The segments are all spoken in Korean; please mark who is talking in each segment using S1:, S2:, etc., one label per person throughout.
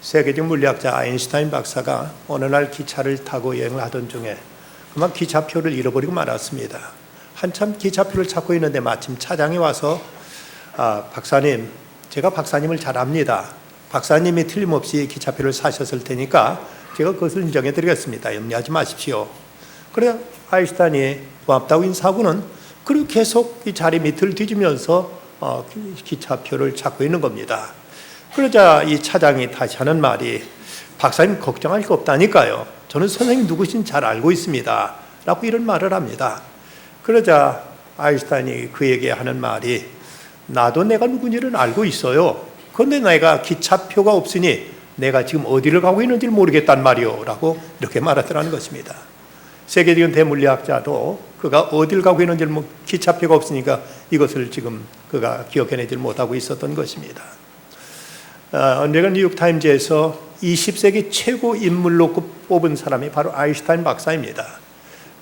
S1: 세계적 물리학자 아인슈타인 박사가 어느 날 기차를 타고 여행을 하던 중에 그만 기차표를 잃어버리고 말았습니다. 한참 기차표를 찾고 있는데 마침 차장이 와서 박사님, 제가 박사님을 잘 압니다. 박사님이 틀림없이 기차표를 사셨을 테니까 제가 그것을 인정해 드리겠습니다. 염려하지 마십시오. 그래 아인슈타인이 고맙다고 인사하고는 그리고 계속 이 자리 밑을 뒤지면서 기차표를 찾고 있는 겁니다. 그러자 이 차장이 다시 하는 말이 박사님 걱정할 거 없다니까요. 저는 선생님 누구신지 잘 알고 있습니다. 라고 이런 말을 합니다. 그러자 아인슈타인이 그에게 하는 말이 나도 내가 누군지를 알고 있어요. 그런데 내가 기차표가 없으니 내가 지금 어디를 가고 있는지를 모르겠단 말이요. 라고 이렇게 말하더라는 것입니다. 세계적인 대물리학자도 그가 어딜 가고 있는지를 기차표가 없으니까 이것을 지금 그가 기억해내지 못하고 있었던 것입니다. 언젠가 뉴욕타임즈에서 20세기 최고 인물로 뽑은 사람이 바로 아인슈타인 박사입니다.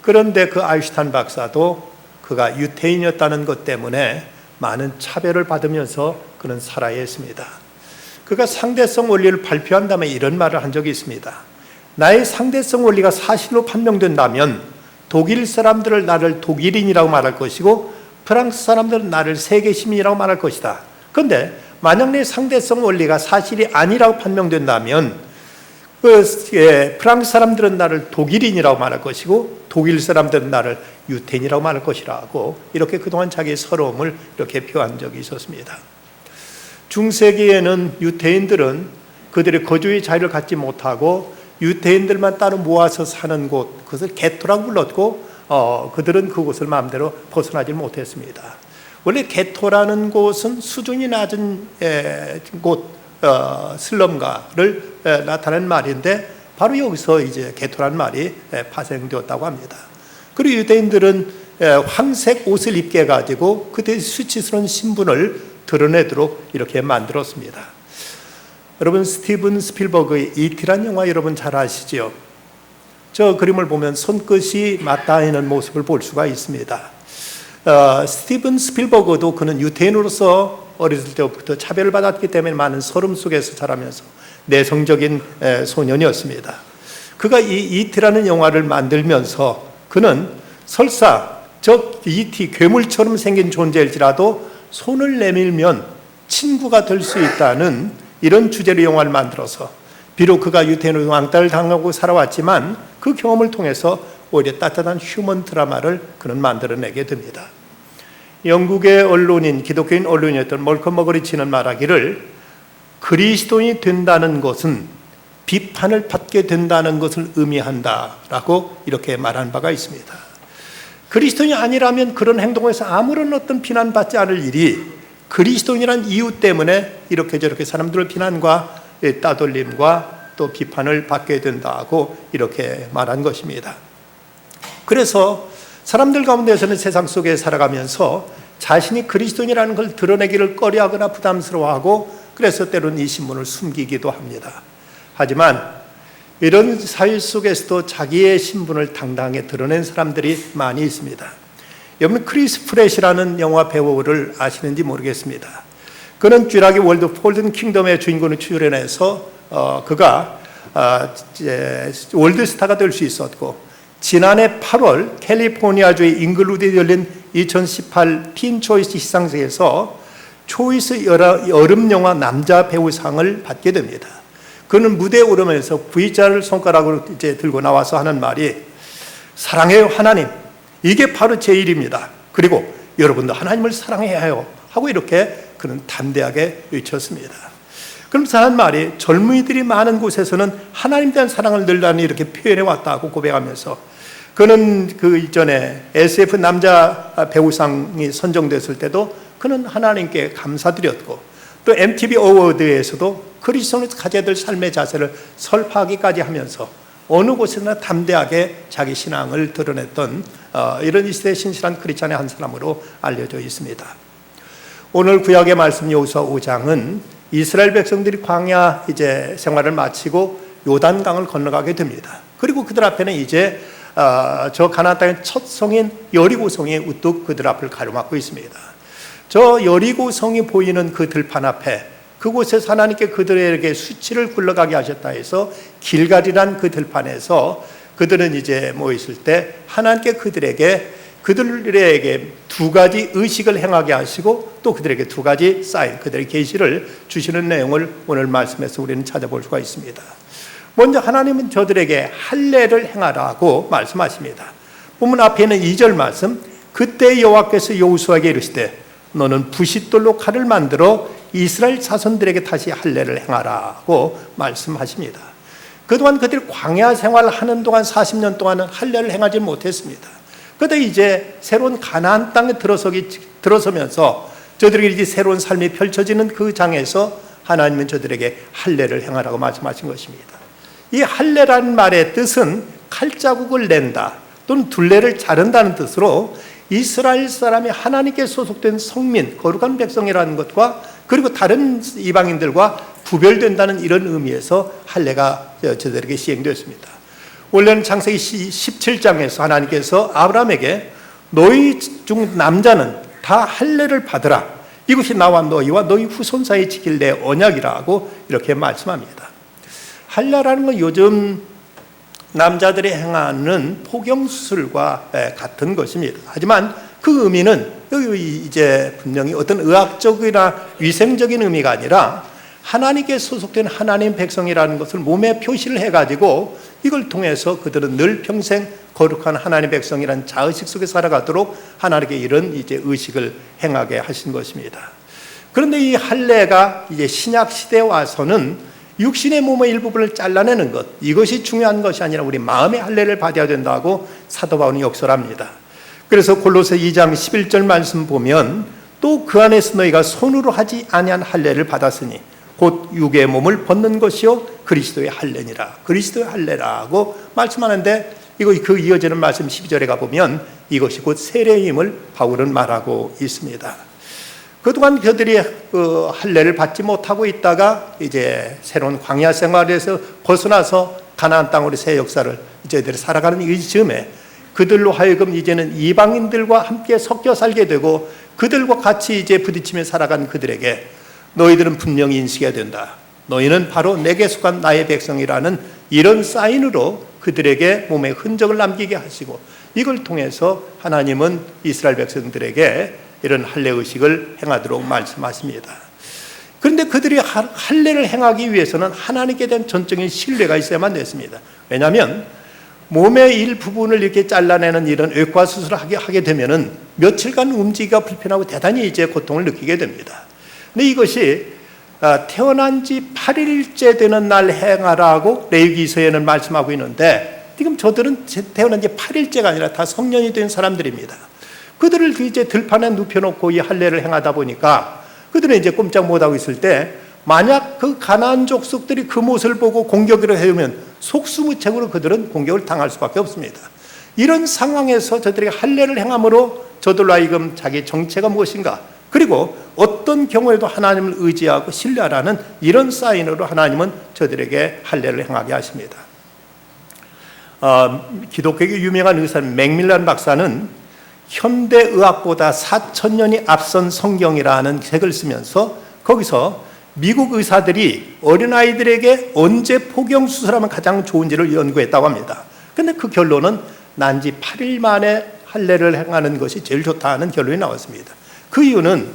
S1: 그런데 그 아인슈타인 박사도 그가 유태인이었다는 것 때문에 많은 차별을 받으면서 그는 살아야 했습니다. 그가 상대성 원리를 발표한 다음에 이런 말을 한 적이 있습니다. 나의 상대성 원리가 사실로 판명된다면 독일 사람들은 나를 독일인이라고 말할 것이고 프랑스 사람들은 나를 세계 시민이라고 말할 것이다. 그런데 만약 내 상대성 원리가 사실이 아니라고 판명된다면 프랑스 사람들은 나를 독일인이라고 말할 것이고 독일 사람들은 나를 유태인이라고 말할 것이라고 이렇게 그동안 자기의 서러움을 이렇게 표한 적이 있었습니다. 중세기에는 유태인들은 그들의 거주의 자유를 갖지 못하고 유태인들만 따로 모아서 사는 곳, 그것을 게토라고 불렀고 그들은 그곳을 마음대로 벗어나지 못했습니다. 원래 게토라는 곳은 수준이 낮은 곳, 슬럼가를 나타내는 말인데 바로 여기서 이제 게토라는 말이 파생되었다고 합니다. 그리고 유대인들은 황색 옷을 입게 해가지고 그들의 수치스러운 신분을 드러내도록 이렇게 만들었습니다. 여러분 스티븐 스필버그의 E.T라는 영화 여러분 잘 아시죠? 저 그림을 보면 손끝이 맞닿아 있는 모습을 볼 수가 있습니다. 스티븐 스필버그도 그는 유태인으로서 어렸을 때부터 차별을 받았기 때문에 많은 서름 속에서 자라면서 내성적인 소년이었습니다. 그가 이 E.T라는 영화를 만들면서 그는 설사 저 E.T. 괴물처럼 생긴 존재일지라도 손을 내밀면 친구가 될 수 있다는 이런 주제로 영화를 만들어서 비록 그가 유태인으로 왕따를 당하고 살아왔지만 그 경험을 통해서 오히려 따뜻한 휴먼 드라마를 그는 만들어내게 됩니다. 영국의 언론인, 기독교인 언론이었던 멀컴 머거리치는 말하기를 그리스도인이 된다는 것은 비판을 받게 된다는 것을 의미한다라고 이렇게 말한 바가 있습니다. 그리스도인이 아니라면 그런 행동에서 아무런 어떤 비난받지 않을 일이 그리스도인이란 이유 때문에 이렇게 저렇게 사람들의 비난과 따돌림과 또 비판을 받게 된다고 이렇게 말한 것입니다. 그래서 사람들 가운데서는 세상 속에 살아가면서 자신이 그리스도인이라는 걸 드러내기를 꺼려하거나 부담스러워하고 그래서 때로는 이 신분을 숨기기도 합니다. 하지만 이런 사회 속에서도 자기의 신분을 당당하게 드러낸 사람들이 많이 있습니다. 여러분 크리스 프렛이라는 영화 배우를 아시는지 모르겠습니다. 그는 쥐라기 월드 폴든 킹덤의 주인공을 출연해서 그가 월드스타가 될 수 있었고 지난해 8월 캘리포니아주의 잉글우드에 열린 2018 틴 초이스 시상식에서 초이스 여름 영화 남자 배우상을 받게 됩니다. 그는 무대에 오르면서 V자를 손가락으로 이제 들고 나와서 하는 말이 사랑해요 하나님, 이게 바로 제 일입니다. 그리고 여러분도 하나님을 사랑해야 해요 하고 이렇게 그는 담대하게 외쳤습니다. 그러면서 하는 말이 젊은이들이 많은 곳에서는 하나님에 대한 사랑을 늘 이렇게 표현해 왔다고 고백하면서 그는 그 이전에 SF 남자 배우상이 선정됐을 때도 그는 하나님께 감사드렸고 또 MTV 어워드에서도 그리스도인이 가져야 될 삶의 자세를 설파하기까지 하면서 어느 곳에나 담대하게 자기 신앙을 드러냈던 이런 이 시대의 신실한 크리스찬의 한 사람으로 알려져 있습니다. 오늘 구약의 말씀 여호수아 5장은 이스라엘 백성들이 광야 이제 생활을 마치고 요단강을 건너가게 됩니다. 그리고 그들 앞에는 이제 저 가나안 땅의 첫 성인 여리고성이 우뚝 그들 앞을 가로막고 있습니다. 저 여리고성이 보이는 그 들판 앞에 그 그곳에서 하나님께 그들에게 수치를 굴러가게 하셨다 해서 길갈이란 그 들판에서 그들은 이제 모였을 때 하나님께 그들에게 두 가지 의식을 행하게 하시고 또 그들에게 두 가지 사인, 그들의 계시를 주시는 내용을 오늘 말씀에서 우리는 찾아볼 수가 있습니다. 먼저 하나님은 저들에게 할례를 행하라고 말씀하십니다. 본문 앞에 있는 2절 말씀, 그때 여호와께서 여호수아에게 이르시되 너는 부싯돌로 칼을 만들어 이스라엘 자손들에게 다시 할례를 행하라고 말씀하십니다. 그동안 그들이 광야 생활을 하는 동안 40년 동안은 할례를 행하지 못했습니다. 그런데 이제 새로운 가나안 땅에 들어서면서 저들에게 이제 새로운 삶이 펼쳐지는 그 장에서 하나님은 저들에게 할례를 행하라고 말씀하신 것입니다. 이 할례라는 말의 뜻은 칼자국을 낸다 또는 둘레를 자른다는 뜻으로 이스라엘 사람이 하나님께 소속된 성민, 거룩한 백성이라는 것과 그리고 다른 이방인들과 구별된다는 이런 의미에서 할례가 저들에게 시행되었습니다. 원래는 창세기 17장에서 하나님께서 아브라함에게 너희 중 남자는 다 할례를 받으라. 이것이 나와 너희와 너희 후손 사이에 지킬 내 언약이라고 이렇게 말씀합니다. 할례라는 건 요즘 남자들이 행하는 포경수술과 같은 것입니다. 하지만 그 의미는 여기 이제 분명히 어떤 의학적이나 위생적인 의미가 아니라 하나님께 소속된 하나님 백성이라는 것을 몸에 표시를 해가지고 이걸 통해서 그들은 늘 평생 거룩한 하나님 백성이라는 자의식 속에 살아가도록 하나님께 이런 이제 의식을 행하게 하신 것입니다. 그런데 이 할례가 이제 신약 시대에 와서는 육신의 몸의 일부분을 잘라내는 것, 이것이 중요한 것이 아니라 우리 마음의 할례를 받아야 된다고 사도 바울은 역설합니다. 그래서 골로새 2장 11절 말씀 보면 또 그 안에서 너희가 손으로 하지 아니한 할례를 받았으니 곧 육의 몸을 벗는 것이요 그리스도의 할례니라. 그리스도의 할례라고 말씀하는데 이거 그 이어지는 말씀 12절에 가보면 이것이 곧 세례임을 바울은 말하고 있습니다. 그동안 그들이 할례를 받지 못하고 있다가 이제 새로운 광야 생활에서 벗어나서 가나안 땅으로 새 역사를 이제들이 살아가는 이 즈음에 그들로 하여금 이제는 이방인들과 함께 섞여 살게 되고 그들과 같이 이제 부딪히며 살아간 그들에게 너희들은 분명히 인식해야 된다. 너희는 바로 내게 속한 나의 백성이라는 이런 사인으로 그들에게 몸에 흔적을 남기게 하시고 이걸 통해서 하나님은 이스라엘 백성들에게 이런 할례 의식을 행하도록 말씀하십니다. 그런데 그들이 할례를 행하기 위해서는 하나님께 대한 전적인 신뢰가 있어야만 됐습니다. 왜냐하면 몸의 일부분을 이렇게 잘라내는 이런 외과 수술을 하게 되면은 며칠간 움직이기가 불편하고 대단히 이제 고통을 느끼게 됩니다. 근데 이것이 태어난 지 8일째 되는 날 행하라고 레위기서에는 말씀하고 있는데 지금 저들은 태어난 지 8일째가 아니라 다 성년이 된 사람들입니다. 그들을 이제 들판에 눕혀놓고 이 할례를 행하다 보니까 그들은 이제 꼼짝 못하고 있을 때 만약 그 가나안 족속들이 그 모습을 보고 공격을 해오면 속수무책으로 그들은 공격을 당할 수밖에 없습니다. 이런 상황에서 저들에게 할례를 행함으로 저들로 하여금 자기 정체가 무엇인가 그리고 어떤 경우에도 하나님을 의지하고 신뢰하라는 이런 사인으로 하나님은 저들에게 할례를 행하게 하십니다. 기독교의 유명한 의사 맥밀란 박사는 현대의학보다 4,000년이 앞선 성경이라는 책을 쓰면서 거기서 미국 의사들이 어린아이들에게 언제 포경수술하면 가장 좋은지를 연구했다고 합니다. 그런데 그 결론은 난 지 8일 만에 할례를 행하는 것이 제일 좋다는 결론이 나왔습니다. 그 이유는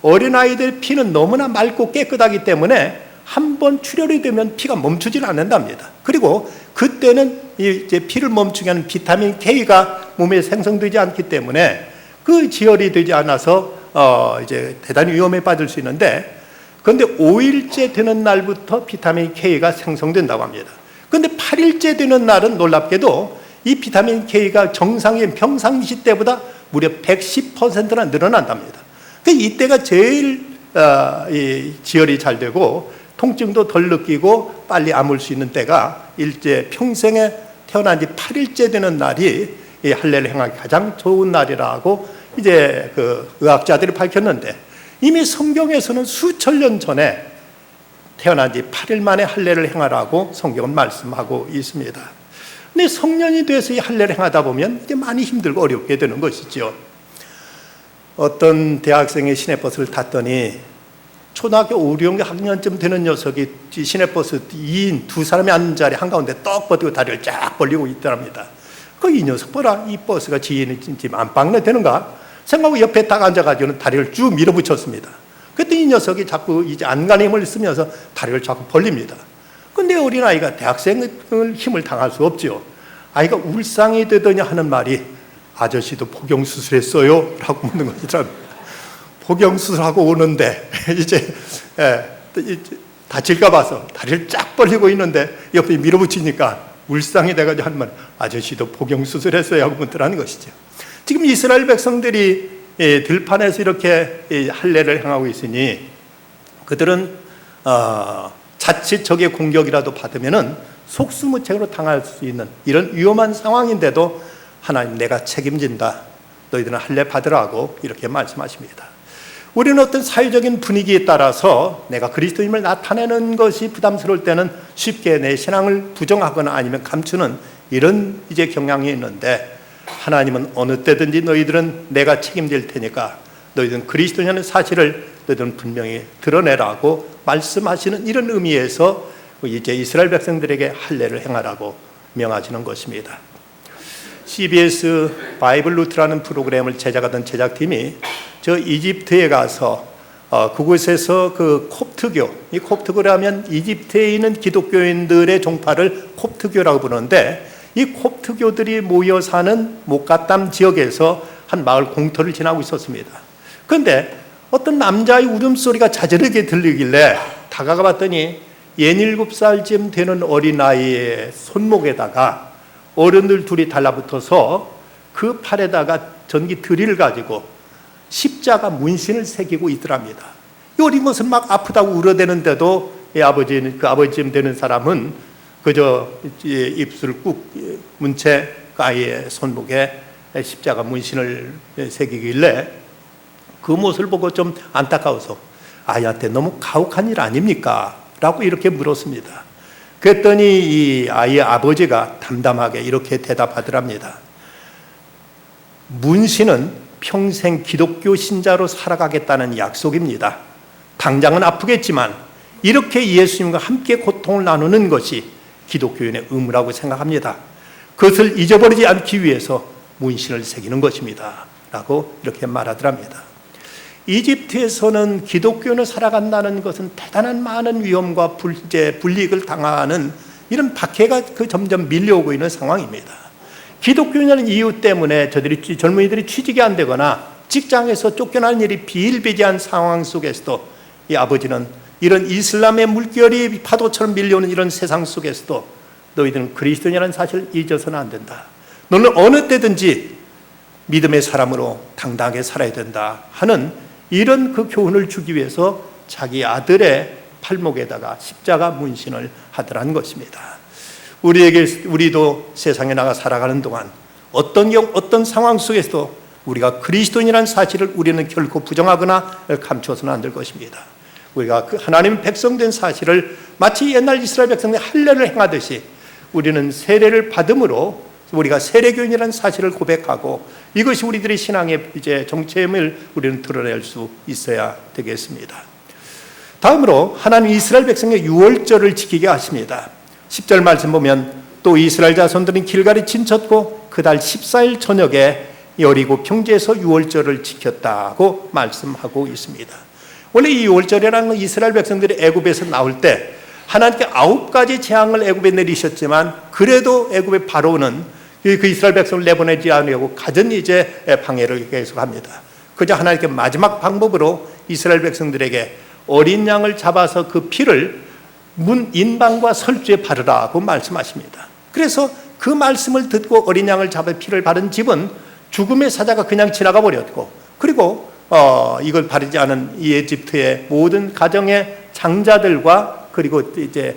S1: 어린아이들 피는 너무나 맑고 깨끗하기 때문에 한 번 출혈이 되면 피가 멈추질 않는답니다. 그리고 그때는 이제 피를 멈추게 하는 비타민 K가 몸에 생성되지 않기 때문에 그 지혈이 되지 않아서 이제 대단히 위험에 빠질 수 있는데 그런데 5일째 되는 날부터 비타민 K가 생성된다고 합니다. 그런데 8일째 되는 날은 놀랍게도 이 비타민 K가 정상인 평상시 때보다 무려 110%나 늘어난답니다. 이때가 제일 지혈이 잘 되고 통증도 덜 느끼고 빨리 아물 수 있는 때가 일제 평생에 태어난 지 8일째 되는 날이 이 할례를 행하기 가장 좋은 날이라고 이제 그 의학자들이 밝혔는데 이미 성경에서는 수천 년 전에 태어난 지 8일 만에 할례를 행하라고 성경은 말씀하고 있습니다. 근데 성년이 돼서 이 할례를 행하다 보면 이제 많이 힘들고 어렵게 되는 것이죠. 어떤 대학생이 시내버스를 탔더니 초등학교 5, 6학년쯤 되는 녀석이 시내버스 2인 두 사람이 앉은 자리 한가운데 떡 버티고 다리를 쫙 벌리고 있더랍니다. 이 녀석 보라, 이 버스가 지인이 지금 안방내 되는가 생각하고 옆에 딱 앉아가지고는 다리를 쭉 밀어붙였습니다. 그때 이 녀석이 자꾸 이제 안간힘을 쓰면서 다리를 자꾸 벌립니다. 근데 어린아이가 대학생을 힘을 당할 수 없죠. 아이가 울상이 되더니 하는 말이 아저씨도 복용수술했어요? 라고 묻는 것이랍니다. 복용수술하고 오는데 이제 다칠까 봐서 다리를 쫙 벌리고 있는데 옆에 밀어붙이니까 울상이 돼가지고 하는 말 아저씨도 복용수술했어요? 하고 묻더라는 것이죠. 지금 이스라엘 백성들이 들판에서 이렇게 할례를 행하고 있으니 그들은 자칫 적의 공격이라도 받으면은 속수무책으로 당할 수 있는 이런 위험한 상황인데도 하나님 내가 책임진다. 너희들은 할례 받으라고 이렇게 말씀하십니다. 우리는 어떤 사회적인 분위기에 따라서 내가 그리스도임을 나타내는 것이 부담스러울 때는 쉽게 내 신앙을 부정하거나 아니면 감추는 이런 이제 경향이 있는데 하나님은 어느 때든지 너희들은 내가 책임질 테니까 너희들은 그리스도냐는 사실을 너희들은 분명히 드러내라고 말씀하시는 이런 의미에서 이제 이스라엘 백성들에게 할례를 행하라고 명하시는 것입니다. CBS 바이블 루트라는 프로그램을 제작하던 제작팀이 저 이집트에 가서 그곳에서 그 콥트교, 이 콥트교라면 이집트에 있는 기독교인들의 종파를 콥트교라고 부르는데 이 콥트교들이 모여 사는 모카땀 지역에서 한 마을 공터를 지나고 있었습니다. 그런데 어떤 남자의 울음소리가 자저르게 들리길래 다가가 봤더니 67살쯤 되는 어린아이의 손목에다가 어른들 둘이 달라붙어서 그 팔에다가 전기 드릴을 가지고 십자가 문신을 새기고 있더랍니다. 이 어린 것은 막 아프다고 울어대는데도 그 아버지쯤 되는 사람은 그저 입술을 꾹 문 채 그 아이의 손목에 십자가 문신을 새기길래 그 모습을 보고 좀 안타까워서 아이한테 너무 가혹한 일 아닙니까? 라고 이렇게 물었습니다. 그랬더니 이 아이의 아버지가 담담하게 이렇게 대답하더랍니다. 문신은 평생 기독교 신자로 살아가겠다는 약속입니다. 당장은 아프겠지만 이렇게 예수님과 함께 고통을 나누는 것이 기독교인의 의무라고 생각합니다. 그것을 잊어버리지 않기 위해서 문신을 새기는 것입니다. 라고 이렇게 말하더랍니다. 이집트에서는 기독교인을 살아간다는 것은 대단한 많은 위험과 불이익을 당하는 이런 박해가 점점 밀려오고 있는 상황입니다. 기독교인이라는 이유 때문에 젊은이들이 취직이 안 되거나 직장에서 쫓겨나는 일이 비일비재한 상황 속에서도 이 아버지는 이런 이슬람의 물결이 파도처럼 밀려오는 이런 세상 속에서도 너희들은 그리스도인이라는 사실을 잊어서는 안 된다. 너는 어느 때든지 믿음의 사람으로 당당하게 살아야 된다 하는 이런 그 교훈을 주기 위해서 자기 아들의 팔목에다가 십자가 문신을 하더라는 것입니다. 우리도 세상에 나가 살아가는 동안 어떤 상황 속에서도 우리가 그리스도인이라는 사실을 우리는 결코 부정하거나 감추어서는 안 될 것입니다. 우리가 그 하나님의 백성된 사실을 마치 옛날 이스라엘 백성들이 할례를 행하듯이 우리는 세례를 받음으로 우리가 세례교인이라는 사실을 고백하고 이것이 우리들의 신앙의 이제 정체임을 우리는 드러낼 수 있어야 되겠습니다. 다음으로 하나님 이스라엘 백성의 유월절을 지키게 하십니다. 10절 말씀 보면 또 이스라엘 자손들은 길갈에 진쳤고 그달 14일 저녁에 여리고 평지에서 유월절을 지켰다고 말씀하고 있습니다. 원래 이 유월절이라는 건 이스라엘 백성들이 애굽에서 나올 때 하나님께 9가지 재앙을 애굽에 내리셨지만 그래도 애굽의 바로는 그 이스라엘 백성을 내보내지 않으려고 갖은 이제 방해를 계속합니다. 그저 하나님께 마지막 방법으로 이스라엘 백성들에게 어린 양을 잡아서 그 피를 문 인방과 설주에 바르라고 말씀하십니다. 그래서 그 말씀을 듣고 어린 양을 잡아 피를 바른 집은 죽음의 사자가 그냥 지나가 버렸고 그리고 이걸 바르지 않은 이 에집트의 모든 가정의 장자들과 그리고 이제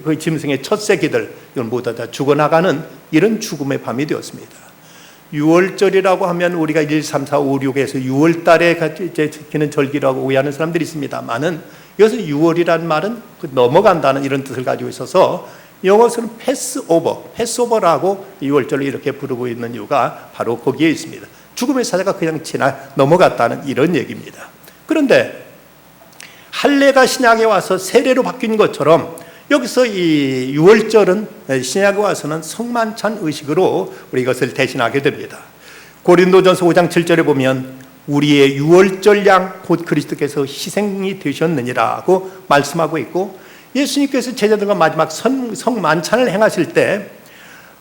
S1: 그 짐승의 첫 새끼들 이건 모두 다 죽어나가는 이런 죽음의 밤이 되었습니다. 6월절이라고 하면 우리가 1, 3, 4, 5, 6에서 6월 달에 이제 지키는 절기라고 오해하는 사람들이 있습니다만은 여기서 6월이라는 말은 넘어간다는 이런 뜻을 가지고 있어서 영어로는 패스오버라고 6월절을 이렇게 부르고 있는 이유가 바로 거기에 있습니다. 죽음의 사자가 그냥 넘어갔다는 이런 얘기입니다. 그런데 할례가 신약에 와서 세례로 바뀐 것처럼 여기서 이 유월절은 신약에 와서는 성만찬 의식으로 우리 이것을 대신하게 됩니다. 고린도전서 5장 7절에 보면 우리의 유월절 양 곧 그리스도께서 희생이 되셨느니라고 말씀하고 있고, 예수님께서 제자들과 마지막 성만찬을 행하실 때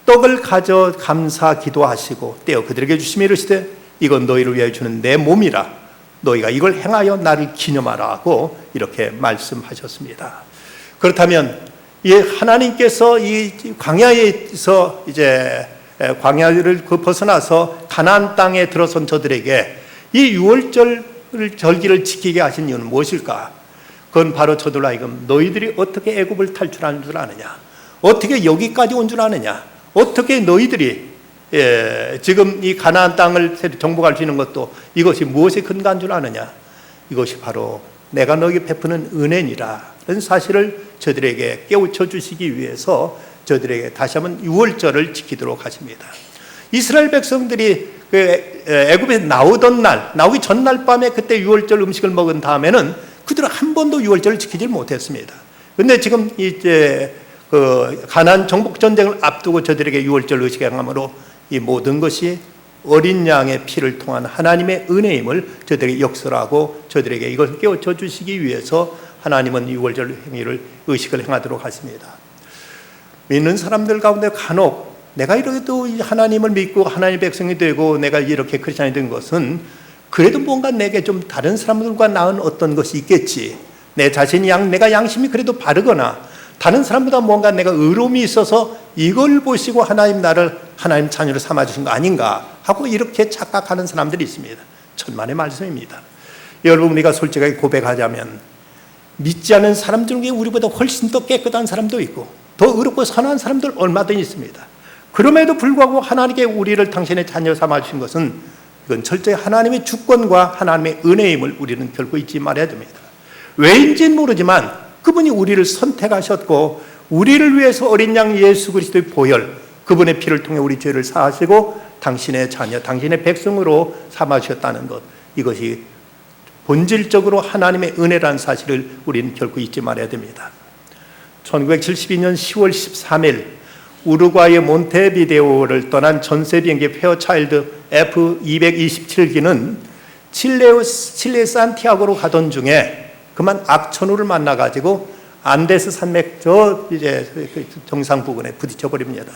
S1: 떡을 가져 감사 기도하시고 떼어 그들에게 주시며 이르시되 이건 너희를 위하여 주는 내 몸이라 너희가 이걸 행하여 나를 기념하라 하고 이렇게 말씀하셨습니다. 그렇다면 하나님께서 이 광야에서 이제 광야를 벗어나서 가나안 땅에 들어선 저들에게 이 유월절기를 지키게 하신 이유는 무엇일까? 그건 바로 저들로 하여금 너희들이 어떻게 애굽을 탈출하는 줄 아느냐, 어떻게 여기까지 온 줄 아느냐, 어떻게 너희들이 지금 이 가나안 땅을 정복할 수 있는 것도 이것이 무엇에 근거한 줄 아느냐, 이것이 바로 내가 너에게 베푸는 은혜니라는 사실을 저들에게 깨우쳐 주시기 위해서 저들에게 다시 한번 유월절을 지키도록 하십니다. 이스라엘 백성들이 애굽에 나오던 날, 나오기 전날 밤에 그때 유월절 음식을 먹은 다음에는 그들은 한 번도 유월절을 지키지 못했습니다. 그런데 지금 이제 가나안 정복 전쟁을 앞두고 저들에게 유월절 의식을 행함으로 이 모든 것이 어린 양의 피를 통한 하나님의 은혜임을 저들에게 역설하고 저들에게 이것을 깨우쳐 주시기 위해서 하나님은 유월절 행위를 의식을 행하도록 하십니다. 믿는 사람들 가운데 간혹 내가 이래도 하나님을 믿고 하나님의 백성이 되고 내가 이렇게 크리스찬이 된 것은 그래도 뭔가 내게 좀 다른 사람들과 나은 어떤 것이 있겠지, 내 자신이 내가 양심이 그래도 바르거나 다른 사람보다 뭔가 내가 의로움이 있어서 이걸 보시고 하나님 나를 하나님 자녀로 삼아주신 거 아닌가 하고 이렇게 착각하는 사람들이 있습니다. 천만의 말씀입니다. 여러분, 우리가 솔직하게 고백하자면 믿지 않은 사람들 중에 우리보다 훨씬 더 깨끗한 사람도 있고 더 의롭고 선한 사람들 얼마든지 있습니다. 그럼에도 불구하고 하나님께 우리를 당신의 자녀 삼아주신 것은 이건 철저히 하나님의 주권과 하나님의 은혜임을 우리는 결코 잊지 말아야 됩니다. 왜인지는 모르지만 그분이 우리를 선택하셨고 우리를 위해서 어린 양 예수 그리스도의 보혈, 그분의 피를 통해 우리 죄를 사하시고 당신의 자녀, 당신의 백성으로 삼아주셨다는 것, 이것이 본질적으로 하나님의 은혜라는 사실을 우리는 결코 잊지 말아야 됩니다. 1972년 10월 13일 우루과이의 몬테비데오를 떠난 전세 비행기 페어차일드 F227기는 칠레 산티아고로 가던 중에 그만 악천후를 만나가지고 안데스 산맥 이제 정상 부근에 부딪혀 버립니다.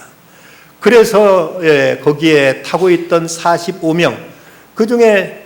S1: 그래서 거기에 타고 있던 45명, 그 중에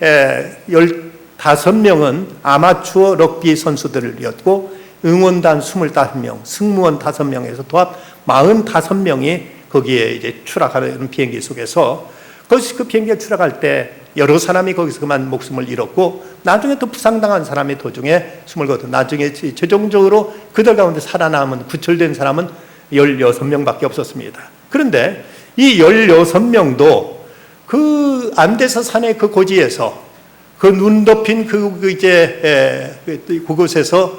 S1: 15명은 아마추어 럭비 선수들이었고 응원단 25명, 승무원 5명에서 도합 45명이 거기에 이제 추락하는 비행기 속에서 그 비행기가 추락할 때 여러 사람이 거기서 그만 목숨을 잃었고 나중에 또 부상당한 사람이 도중에 숨을 거둬 나중에 최종적으로 그들 가운데 살아남은 구출된 사람은 16명밖에 없었습니다. 그런데 이 16명도 그 안데스 산의 그 고지에서 그 눈 덮인 그곳에서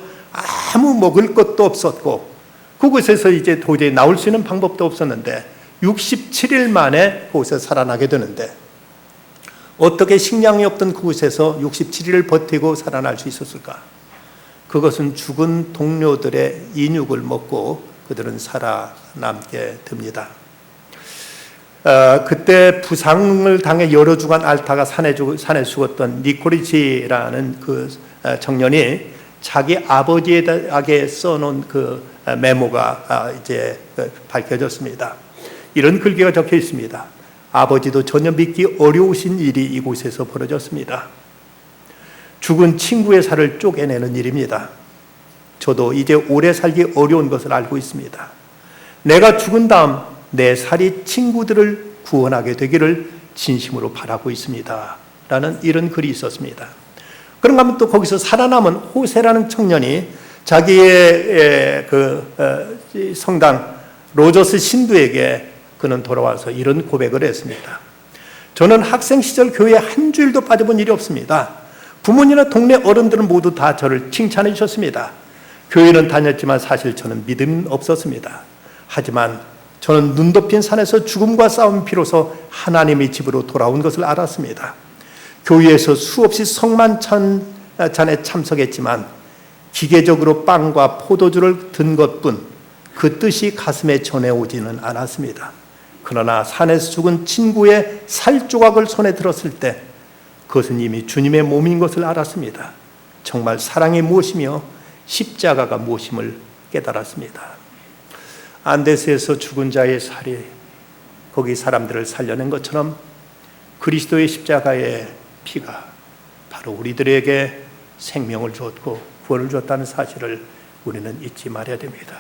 S1: 아무 먹을 것도 없었고 그곳에서 이제 도저히 나올 수 있는 방법도 없었는데 67일 만에 그곳에서 살아나게 되는데 어떻게 식량이 없던 그곳에서 67일을 버티고 살아날 수 있었을까? 그것은 죽은 동료들의 인육을 먹고 그들은 살아남게 됩니다. 그때 부상을 당해 여러 주간 앓다가 산에 죽었던 니코리치라는 그 청년이 자기 아버지에게 써놓은 그 메모가 이제 밝혀졌습니다. 이런 글귀가 적혀 있습니다. 아버지도 전혀 믿기 어려우신 일이 이곳에서 벌어졌습니다. 죽은 친구의 살을 쪼개내는 일입니다. 저도 이제 오래 살기 어려운 것을 알고 있습니다. 내가 죽은 다음 내 살이 친구들을 구원하게 되기를 진심으로 바라고 있습니다. 라는 이런 글이 있었습니다. 그런가 하면 또 거기서 살아남은 호세라는 청년이 자기의 성당 로저스 신부에게 그는 돌아와서 이런 고백을 했습니다. 저는 학생 시절 교회에 한 주일도 빠져본 일이 없습니다. 부모님이나 동네 어른들은 모두 다 저를 칭찬해 주셨습니다. 교회는 다녔지만 사실 저는 믿음 없었습니다. 하지만 저는 눈 덮인 산에서 죽음과 싸운 피로서 하나님의 집으로 돌아온 것을 알았습니다. 교회에서 수없이 성만찬에 참석했지만 기계적으로 빵과 포도주를 든 것뿐 그 뜻이 가슴에 전해오지는 않았습니다. 그러나 산에서 죽은 친구의 살조각을 손에 들었을 때 그것은 이미 주님의 몸인 것을 알았습니다. 정말 사랑이 무엇이며 십자가가 무엇임을 깨달았습니다. 안데스에서 죽은 자의 살이 거기 사람들을 살려낸 것처럼 그리스도의 십자가의 피가 바로 우리들에게 생명을 주었고 구원을 주었다는 사실을 우리는 잊지 말아야 됩니다.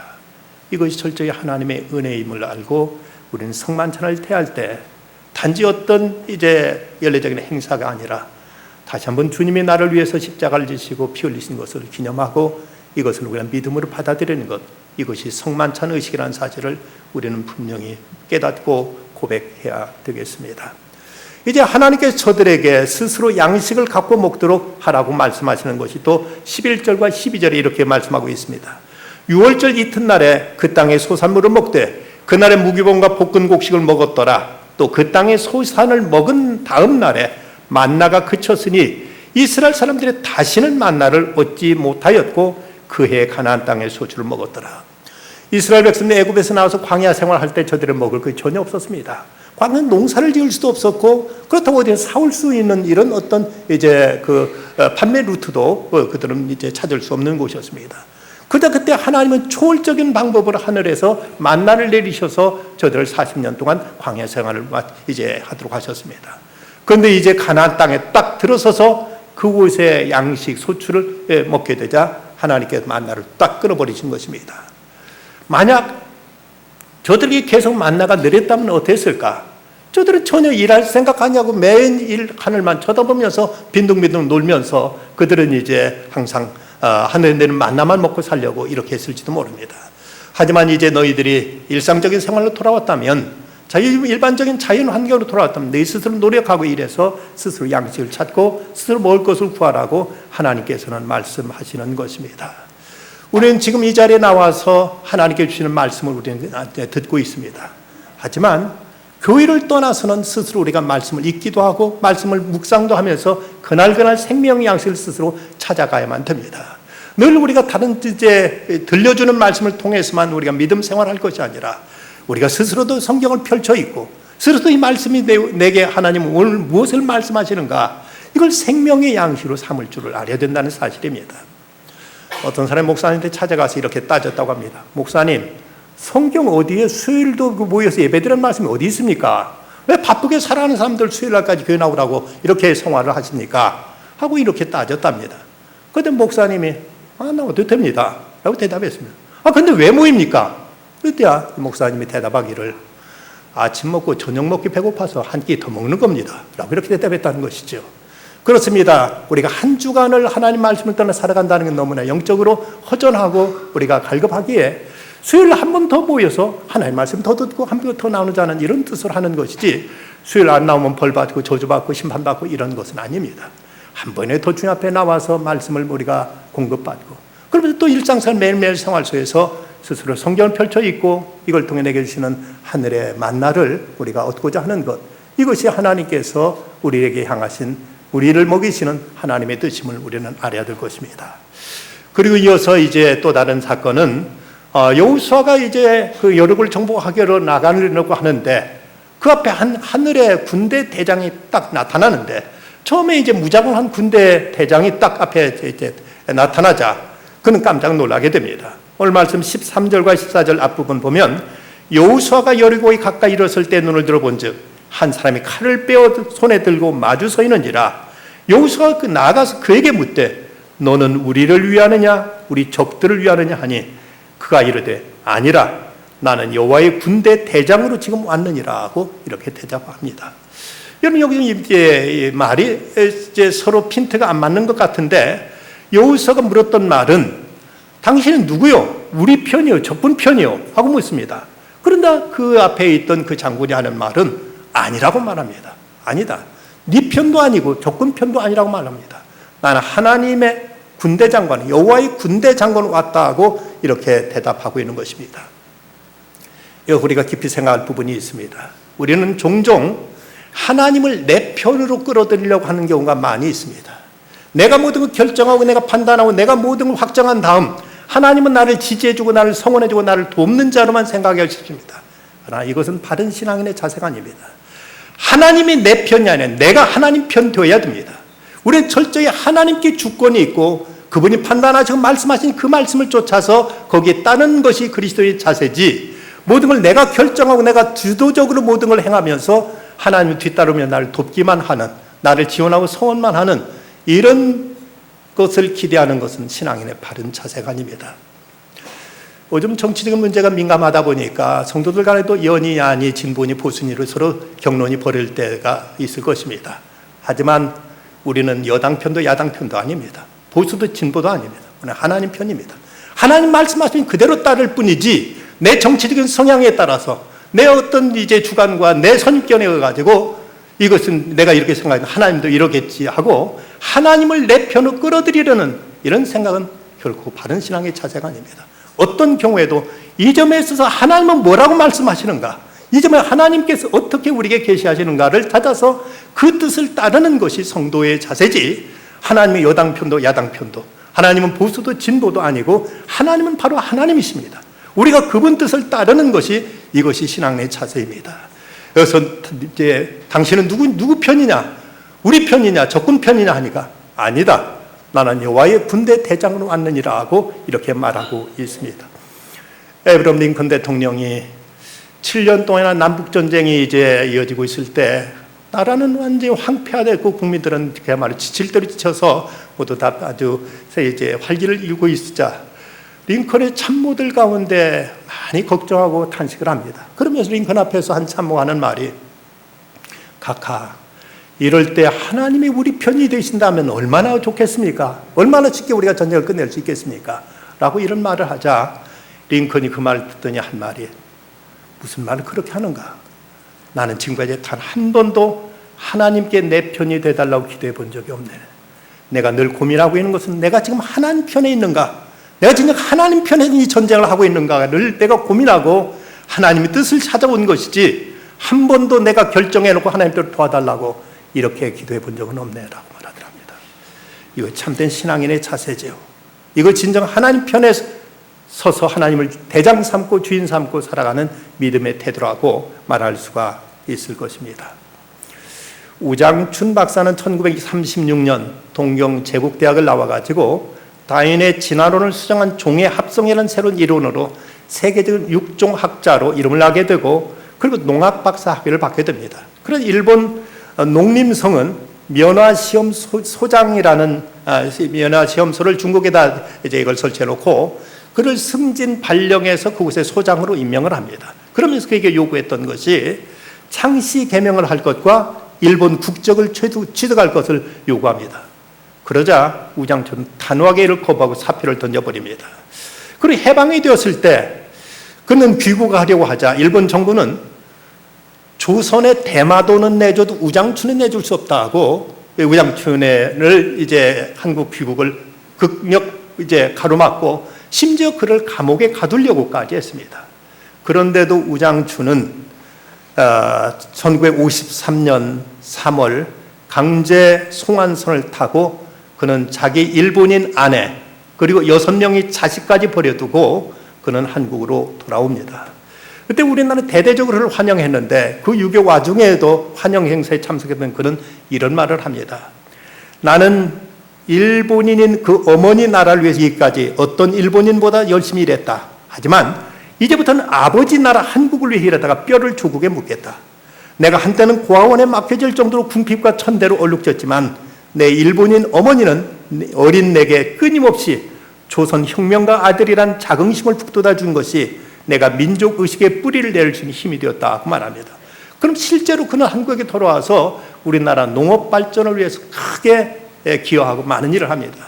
S1: 이것이 철저히 하나님의 은혜임을 알고 우리는 성만찬을 대할 때 단지 어떤 이제 연례적인 행사가 아니라 다시 한번 주님이 나를 위해서 십자가를 지시고 피 흘리신 것을 기념하고 이것을 우리가 믿음으로 받아들이는 것, 이것이 성만찬 의식이라는 사실을 우리는 분명히 깨닫고 고백해야 되겠습니다. 이제 하나님께서 저들에게 스스로 양식을 갖고 먹도록 하라고 말씀하시는 것이 또 11절과 12절에 이렇게 말씀하고 있습니다. 6월절 이튿날에 그 땅의 소산물을 먹되 그날에 무기봉과 볶은 곡식을 먹었더라. 또 그 땅의 소산을 먹은 다음 날에 만나가 그쳤으니 이스라엘 사람들이 다시는 만나를 얻지 못하였고 그해 가나안 땅의 소출을 먹었더라. 이스라엘 백성들 애굽에서 나와서 광야 생활할 때 저들이 먹을 것이 전혀 없었습니다. 광야는 농사를 지을 수도 없었고 그렇다고 어디서 사올 수 있는 이런 어떤 이제 판매 루트도 그들은 이제 찾을 수 없는 곳이었습니다. 그러다 그때 하나님은 초월적인 방법으로 하늘에서 만나를 내리셔서 저들을 40년 동안 광야 생활을 이제 하도록 하셨습니다. 그런데 이제 가나안 땅에 딱 들어서서 그곳의 양식 소출을 먹게 되자 하나님께서 만나를 딱 끊어버리신 것입니다. 만약 저들이 계속 만나가 내렸다면 어땠을까? 저들은 전혀 일할 생각 하냐고 매일 하늘만 쳐다보면서 빈둥빈둥 놀면서 그들은 이제 항상 하늘에 내리는 만나만 먹고 살려고 이렇게 했을지도 모릅니다. 하지만 이제 너희들이 일상적인 생활로 돌아왔다면 일반적인 자연 환경으로 돌아왔다면 너 스스로 노력하고 일해서 스스로 양식을 찾고 스스로 먹을 것을 구하라고 하나님께서는 말씀하시는 것입니다. 우리는 지금 이 자리에 나와서 하나님께 주시는 말씀을 우리는 듣고 있습니다. 하지만 교회를 떠나서는 스스로 우리가 말씀을 읽기도 하고 말씀을 묵상도 하면서 그날 생명의 양식을 스스로 찾아가야만 됩니다. 늘 우리가 다른 이제 들려주는 말씀을 통해서만 우리가 믿음 생활할 것이 아니라 우리가 스스로도 성경을 펼쳐 있고 스스로도 이 말씀이 내게 하나님은 오늘 무엇을 말씀하시는가 이걸 생명의 양식으로 삼을 줄을 알아야 된다는 사실입니다. 어떤 사람이 목사님한테 찾아가서 이렇게 따졌다고 합니다. 목사님, 성경 어디에 수요일도 모여서 예배드리는 말씀이 어디 있습니까? 왜 바쁘게 살아가는 사람들 수요일날까지 교회 나오라고 이렇게 성화를 하십니까? 하고 이렇게 따졌답니다. 그런데 목사님이 나와도 됩니다 라고 대답했습니다. 근데 왜 모입니까? 그때야 목사님이 대답하기를 아침 먹고 저녁 먹기 배고파서 한 끼 더 먹는 겁니다 라고 이렇게 대답했다는 것이죠. 그렇습니다. 우리가 한 주간을 하나님 말씀을 따라 살아간다는 건 너무나 영적으로 허전하고 우리가 갈급하기에 수요일 한 번 더 모여서 하나님 말씀 더 듣고 한 번 더 나누자는 이런 뜻으로 하는 것이지 수요일 안 나오면 벌받고 저주받고 심판받고 이런 것은 아닙니다. 한 번에 도중 앞에 나와서 말씀을 우리가 공급받고 그러면서 또 일상생활 매일매일 생활 속에서 스스로 성경을 펼쳐 있고 이걸 통해 내게 주시는 하늘의 만나를 우리가 얻고자 하는 것, 이것이 하나님께서 우리에게 향하신 우리를 먹이시는 하나님의 뜻임을 우리는 알아야 될 것입니다. 그리고 이어서 이제 또 다른 사건은 여호수아가 이제 그 여력을 정복하기로 나가려고 하는데 그 앞에 하늘의 군대 대장이 딱 나타나는데 처음에 이제 무장한 군대 대장이 딱 앞에 이제 나타나자 그는 깜짝 놀라게 됩니다. 오늘 말씀 13절과 14절 앞부분 보면 여호수아가 여리고에 가까이 이르렀을 때 눈을 들어본즉 한 사람이 칼을 빼어 손에 들고 마주 서 있는지라. 여호수아가 나아가서 그에게 묻되 너는 우리를 위하느냐 우리 적들을 위하느냐 하니 그가 이르되 아니라 나는 여호와의 군대 대장으로 지금 왔느니라 하고 이렇게 대답합니다. 여러분 여기 이제 말이 이제 서로 핀트가 안 맞는 것 같은데 여호수아가 물었던 말은 당신은 누구요? 우리 편이요? 적군 편이요? 하고 묻습니다. 그런데 그 앞에 있던 그 장군이 하는 말은 아니라고 말합니다. 아니다. 네 편도 아니고 적군 편도 아니라고 말합니다. 나는 하나님의 군대 장관, 여호와의 군대 장관 왔다고 이렇게 대답하고 있는 것입니다. 이거 우리가 깊이 생각할 부분이 있습니다. 우리는 종종 하나님을 내 편으로 끌어들이려고 하는 경우가 많이 있습니다. 내가 모든 걸 결정하고 내가 판단하고 내가 모든 걸 확정한 다음 하나님은 나를 지지해주고 나를 성원해주고 나를 돕는 자로만 생각하기 쉽습니다. 그러나 이것은 바른 신앙인의 자세가 아닙니다. 하나님이 내 편이 아니라 내가 하나님 편 되어야 됩니다. 우리는 철저히 하나님께 주권이 있고 그분이 판단하시고 말씀하신 그 말씀을 쫓아서 거기에 따르는 것이 그리스도의 자세지, 모든 걸 내가 결정하고 내가 주도적으로 모든 걸 행하면서 하나님을 뒤따르며 나를 돕기만 하는, 나를 지원하고 성원만 하는 이런 것을 기대하는 것은 신앙인의 바른 자세가 아닙니다. 요즘 정치적인 문제가 민감하다 보니까 성도들 간에도 연이 아니 진보니 보수니로 서로 격론이 벌일 때가 있을 것입니다. 하지만 우리는 여당 편도 야당 편도 아닙니다. 보수도 진보도 아닙니다. 하나님 편입니다. 하나님 말씀하시면 그대로 따를 뿐이지 내 정치적인 성향에 따라서 내 어떤 이제 주관과 내 선입견에 가지고 이것은 내가 이렇게 생각하면 하나님도 이러겠지 하고 하나님을 내 편으로 끌어들이려는 이런 생각은 결코 바른 신앙의 자세가 아닙니다. 어떤 경우에도 이 점에 있어서 하나님은 뭐라고 말씀하시는가, 이 점에 하나님께서 어떻게 우리에게 계시하시는가를 찾아서 그 뜻을 따르는 것이 성도의 자세지, 하나님의 여당 편도 야당 편도, 하나님은 보수도 진보도 아니고 하나님은 바로 하나님이십니다. 우리가 그분 뜻을 따르는 것이 이것이 신앙의 자세입니다. 그래서 이제 당신은 누구 편이냐, 우리 편이냐, 적군 편이냐 하니까 아니다, 나는 여호와의 군대 대장으로 왔느니라 하고 이렇게 말하고 있습니다. 에브럼 링컨 대통령이 7년 동안이나 남북전쟁이 이제 이어지고 있을 때 나라는 완전히 황폐화됐고 국민들은 그야말로 지칠 대로 지쳐서 모두 다 아주 이제 활기를 잃고 있자 링컨의 참모들 가운데 많이 걱정하고 탄식을 합니다. 그러면서 링컨 앞에서 한 참모가 하는 말이, 각하, 이럴 때 하나님이 우리 편이 되신다면 얼마나 좋겠습니까? 얼마나 쉽게 우리가 전쟁을 끝낼 수 있겠습니까? 라고 이런 말을 하자 링컨이 그 말을 듣더니 한 말이, 무슨 말을 그렇게 하는가? 나는 지금까지 단 한 번도 하나님께 내 편이 되달라고 기도해 본 적이 없네. 내가 늘 고민하고 있는 것은 내가 지금 하나님 편에 있는가, 내가 지금 하나님 편에 이 전쟁을 하고 있는가를 내가 고민하고 하나님의 뜻을 찾아온 것이지 한 번도 내가 결정해놓고 하나님께로 도와달라고 이렇게 기도해 본 적은 없네라고 말하더랍니다. 이거 참된 신앙인의 자세죠. 이거 진정 하나님 편에 서서 하나님을 대장 삼고 주인 삼고 살아가는 믿음의 태도라고 말할 수가 있을 것입니다. 우장춘 박사는 1936년 동경 제국대학을 나와가지고 다윈의 진화론을 수정한 종의 합성이라는 새로운 이론으로 세계적 육종학자로 이름을 나게 되고, 그리고 농학박사 학위를 받게 됩니다. 그래서 일본 농림성은 면화시험소장이라는 면화시험소를 중국에다 이제 이걸 설치해놓고 그를 승진 발령해서 그곳의 소장으로 임명을 합니다. 그러면서 그에게 요구했던 것이 창씨 개명을 할 것과 일본 국적을 취득할 것을 요구합니다. 그러자 우장춘은 단호하게 이를 거부하고 사표를 던져버립니다. 그리고 해방이 되었을 때 그는 귀국하려고 하자 일본 정부는 조선의 대마도는 내줘도 우장춘은 내줄 수 없다고 우장춘을 이제 한국 귀국을 극력 이제 가로막고 심지어 그를 감옥에 가두려고까지 했습니다. 그런데도 우장춘은 1953년 3월 강제 송환선을 타고 그는 자기 일본인 아내 그리고 6명의 자식까지 버려두고 그는 한국으로 돌아옵니다. 그때 우리나라는 대대적으로 그를 환영했는데 그 유교 와중에도 환영 행사에 참석했던 그는 이런 말을 합니다. 나는 일본인인 그 어머니 나라를 위해서 여기까지 어떤 일본인보다 열심히 일했다. 하지만 이제부터는 아버지 나라 한국을 위해 일하다가 뼈를 조국에 묻겠다. 내가 한때는 고아원에 맡겨질 정도로 궁핍과 천대로 얼룩졌지만 내 일본인 어머니는 어린 내게 끊임없이 조선 혁명가 아들이란 자긍심을 북돋아 준 것이 내가 민족 의식의 뿌리를 내릴 수 있는 힘이 되었다고 말합니다. 그럼 실제로 그는 한국에 돌아와서 우리나라 농업 발전을 위해서 크게 기여하고 많은 일을 합니다.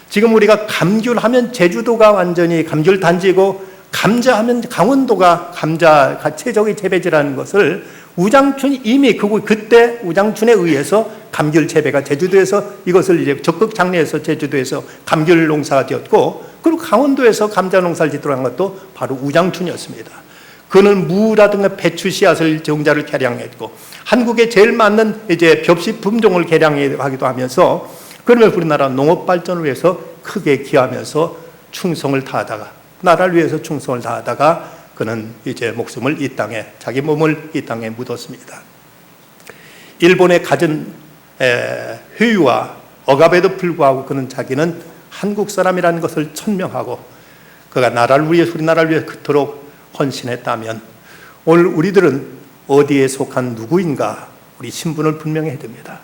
S1: 지금 우리가 감귤 하면 제주도가 완전히 감귤 단지고 감자 하면 강원도가 감자 최적의 재배지라는 것을 우장춘이 이미 그때 우장춘에 의해서 감귤 재배가 제주도에서 이것을 이제 적극 장려해서 제주도에서 감귤 농사가 되었고, 그리고 강원도에서 감자 농사를 짓도록 한 것도 바로 우장춘이었습니다. 그는 무라든가 배추 씨앗을 종자를 개량했고 한국에 제일 맞는 이제 벽시 품종을 개량하기도 하면서 그러면 우리나라 농업 발전을 위해서 크게 기여하면서 충성을 다하다가, 나라를 위해서 충성을 다하다가 그는 이제 목숨을 이 땅에, 자기 몸을 이 땅에 묻었습니다. 일본에 갖은 효유와 억압에도 불구하고 그는 자기는 한국 사람이라는 것을 천명하고 그가 나라를 위해서, 우리나라를 위해서 그토록 헌신했다면 오늘 우리들은 어디에 속한 누구인가, 우리 신분을 분명히 해야 됩니다.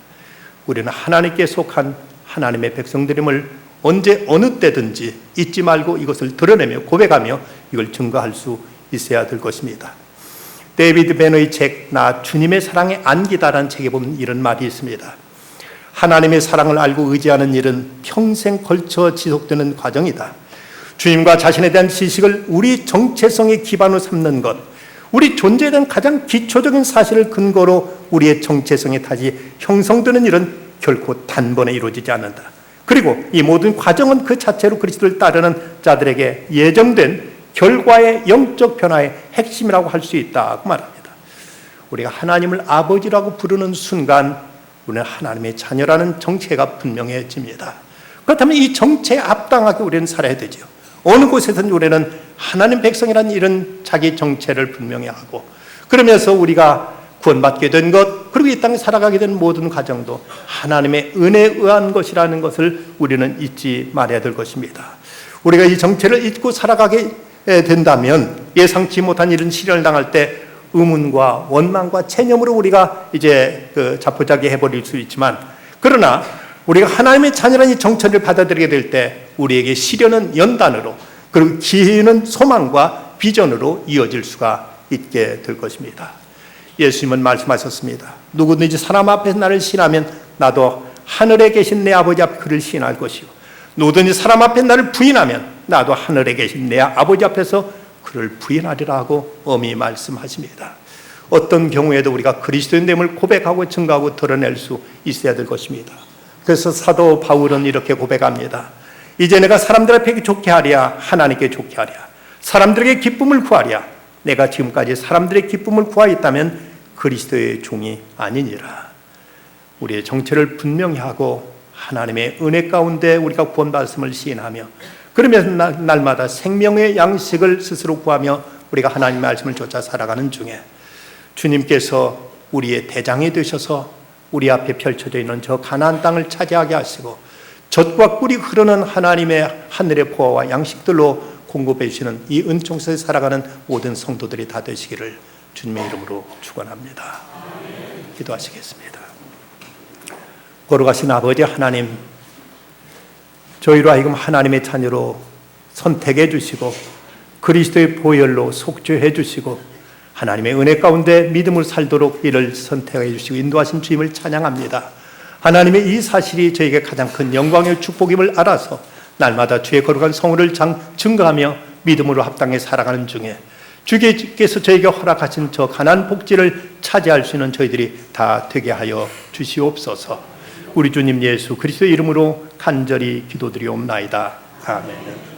S1: 우리는 하나님께 속한 하나님의 백성들임을 언제 어느 때든지 잊지 말고 이것을 드러내며 고백하며 이걸 증거할 수 있어야 될 것입니다. 데이비드 베너의 책 나 주님의 사랑에 안기다라는 책에 보면 이런 말이 있습니다. 하나님의 사랑을 알고 의지하는 일은 평생 걸쳐 지속되는 과정이다. 주님과 자신에 대한 지식을 우리 정체성의 기반으로 삼는 것, 우리 존재에 대한 가장 기초적인 사실을 근거로 우리의 정체성이 다시 형성되는 일은 결코 단번에 이루어지지 않는다. 그리고 이 모든 과정은 그 자체로 그리스도를 따르는 자들에게 예정된 결과의 영적 변화의 핵심이라고 할 수 있다고 말합니다. 우리가 하나님을 아버지라고 부르는 순간 우리는 하나님의 자녀라는 정체가 분명해집니다. 그렇다면 이 정체에 합당하게 우리는 살아야 되죠. 어느 곳에서든 우리는 하나님 백성이라는 이런 자기 정체를 분명히 하고, 그러면서 우리가 구원받게 된 것, 그리고 이 땅에 살아가게 된 모든 과정도 하나님의 은혜에 의한 것이라는 것을 우리는 잊지 말아야 될 것입니다. 우리가 이 정체를 잊고 살아가게 된다면 예상치 못한 이런 시련을 당할 때 의문과 원망과 체념으로 우리가 이제 자포자기 해버릴 수 있지만, 그러나 우리가 하나님의 자녀라는 이 정체를 받아들이게 될 때 우리에게 시련은 연단으로, 그리고 기회는 소망과 비전으로 이어질 수가 있게 될 것입니다. 예수님은 말씀하셨습니다. 누구든지 사람 앞에서 나를 시인하면 나도 하늘에 계신 내 아버지 앞에 그를 시인할 것이요, 누구든지 사람 앞에 나를 부인하면 나도 하늘에 계신 내 아버지 앞에서 그를 부인하리라 하고 엄히 말씀하십니다. 어떤 경우에도 우리가 그리스도인됨을 고백하고 증거하고 드러낼 수 있어야 될 것입니다. 그래서 사도 바울은 이렇게 고백합니다. 이제 내가 사람들 앞에 좋게 하랴 하나님께 좋게 하랴, 사람들에게 기쁨을 구하랴. 내가 지금까지 사람들의 기쁨을 구하였다면 그리스도의 종이 아니니라. 우리의 정체를 분명히 하고 하나님의 은혜 가운데 우리가 구원받았음을 시인하며, 그러면서 날마다 생명의 양식을 스스로 구하며 우리가 하나님의 말씀을 쫓아 살아가는 중에 주님께서 우리의 대장이 되셔서 우리 앞에 펼쳐져 있는 저 가나안 땅을 차지하게 하시고 젖과 꿀이 흐르는 하나님의 하늘의 보화와 양식들로 공급해 주시는 이 은총 속에 살아가는 모든 성도들이 다 되시기를 주님의 이름으로 축원합니다. 기도하시겠습니다. 거룩하신 아버지 하나님, 저희로 하여금 하나님의 자녀로 선택해 주시고 그리스도의 보혈로 속죄해 주시고 하나님의 은혜 가운데 믿음을 살도록 이를 선택해 주시고 인도하신 주님을 찬양합니다. 하나님의 이 사실이 저에게 가장 큰 영광의 축복임을 알아서 날마다 주의 거룩한 성호를 증거하며 믿음으로 합당해 살아가는 중에 주께서 저에게 허락하신 저 가난 복지를 차지할 수 있는 저희들이 다 되게 하여 주시옵소서. 우리 주님 예수 그리스도의 이름으로 간절히 기도드리옵나이다. 아멘.